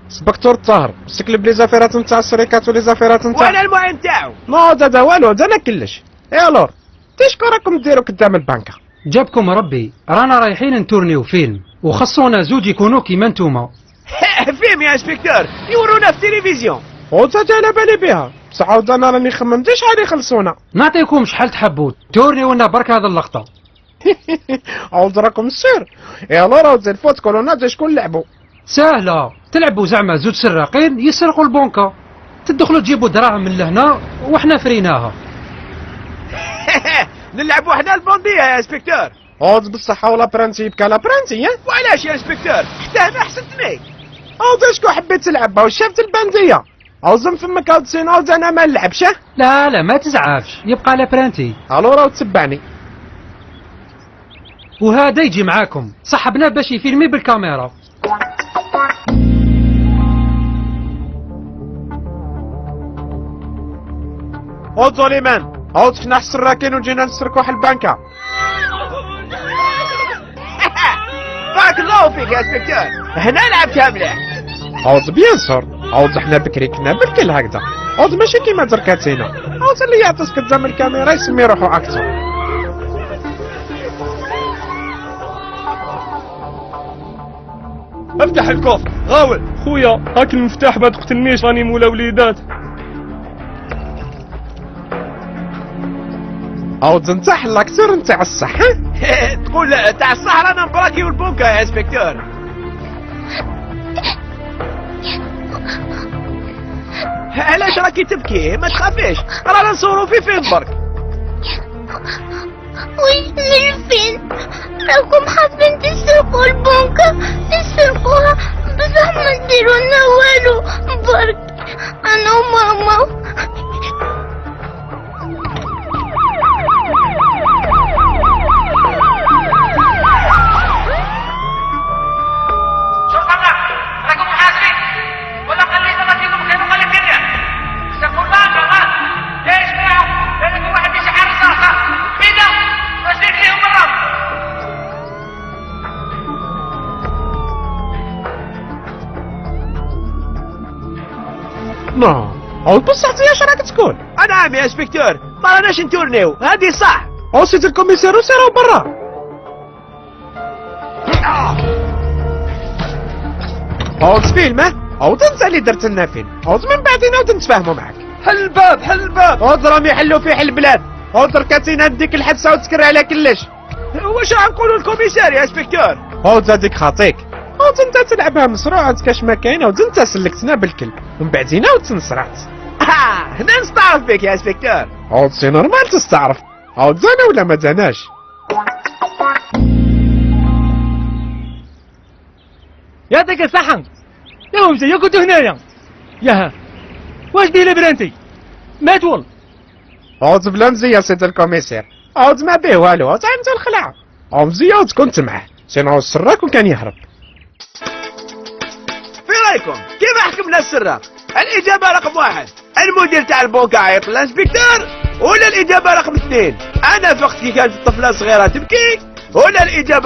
سبكتور الطاهر استكلب لي زافيرات نتاع الشركات ولي زافيرات نتاع وانا المعين تاعو. نو هذا والو هذا انا كلش. يا لور تيشكو راكم ديروا قدام البنكه؟ جابكم ربي، رانا رايحين نتورنيو فيلم وخصونا زوج يكونوا كيما نتوما. فيلم يا انسبكتور يورونا في التلفزيون. وزاد على بالي بها بصح عاود انا راني خممت شحال يخلصونا. نعطيكم شحال تحبوا تورنيو لنا برك هذه اللقطه. عاود راكم سير. يا لور عاود زيد فوت كولونا شكون لعبوا. سهله، تلعبوا زعما زوج سراقين يسرقوا البنكه، تدخلوا تجيبوا دراهم من لهنا وحنا فريناها. نلعبوا حنا البونديه يا انسبكتور. عاود بالصحه ولا برانتي يبكى لا برانتي. وعلاش يا انسبكتور؟ حتى انا حسدتني. عاود شكون حبيت تلعب عاود شافت البنديه عاود زم فمك عاود سين عاود انا ما نلعبش. لا ما تزعفش، يبقى لابرانتي. الو راه تتبعني. وهذا يجي معاكم صاحبنا باش يفيلمي بالكاميرا. عاود سليمان عاود فينا السراكين وجينا نسرقوا واحد البنكه. بارك الله فيك يا انسبكتور، هنا لعبتها مليح. عاود بيان سور عاود حنا بكري كنا بالكل هكذا عاود ماشي كيما دركاتينا. عاود اللي يعطس قدام الكاميرا يسمي روحو اكتر. افتح الكوفر غاول خويا، هاك المفتاح ما تقتلنيش راني مولا وليدات. عاود انت حلاكتور نتاع الصح. تقول تاع الصحراء انا مبراكي والبونكا يا انسبكتور. علاش راكي تبكي؟ ما تخافيش رانا نصوروا في فيلم برك. وين الفيلم؟ راكم حابين تسرقوا البنكة تسرقوها بصح ما ديروا لنا والو برك انا وماما. نو عاود بصح اش راك تقول؟ نعم يا انسبكتور ما راناش نتورنيو هادي صح. او سيدي الكوميسير وسيروا برا. عاود فيلم عاود انت اللي درت لنا فيلم عاود من بعد نعاود نتفاهموا معاك. حل الباب حل الباب. عاود راهم يحلوا فيه حل البلاد. عاود ركاتينا نديك الحبسه وتسكر على كلش. واش راح نقولوا للكوميسار يا انسبكتور؟ عاود هذيك خاطيك. عاود انت تلعبها مسروع عاود كاش ما كاين عاود انت سلكتنا بالكل من بعد عاود تنصرعت. هنا نستعرف بك يا انسبكتور. عاود سي نورمال تستعرف. عاود زانا ولا ما زاناش؟ يعطيك الصحة يا ومزي يا كنت هنايا ياها واش دير برانتي مات والله. عاود بلا مزي يا سيد الكوميسير عاود ما به والو عاود انت الخلعه عاود مزي عاود كنت معاه سينا عاود السراك وكان يهرب. في رايكم كيف حكمنا السراق؟ الاجابه رقم 1 المدير تاع البنكة عيط للانسبكتور، ولا الاجابه رقم 2 انا فقت كي كانت الطفله صغيره تبكي، ولا الاجابه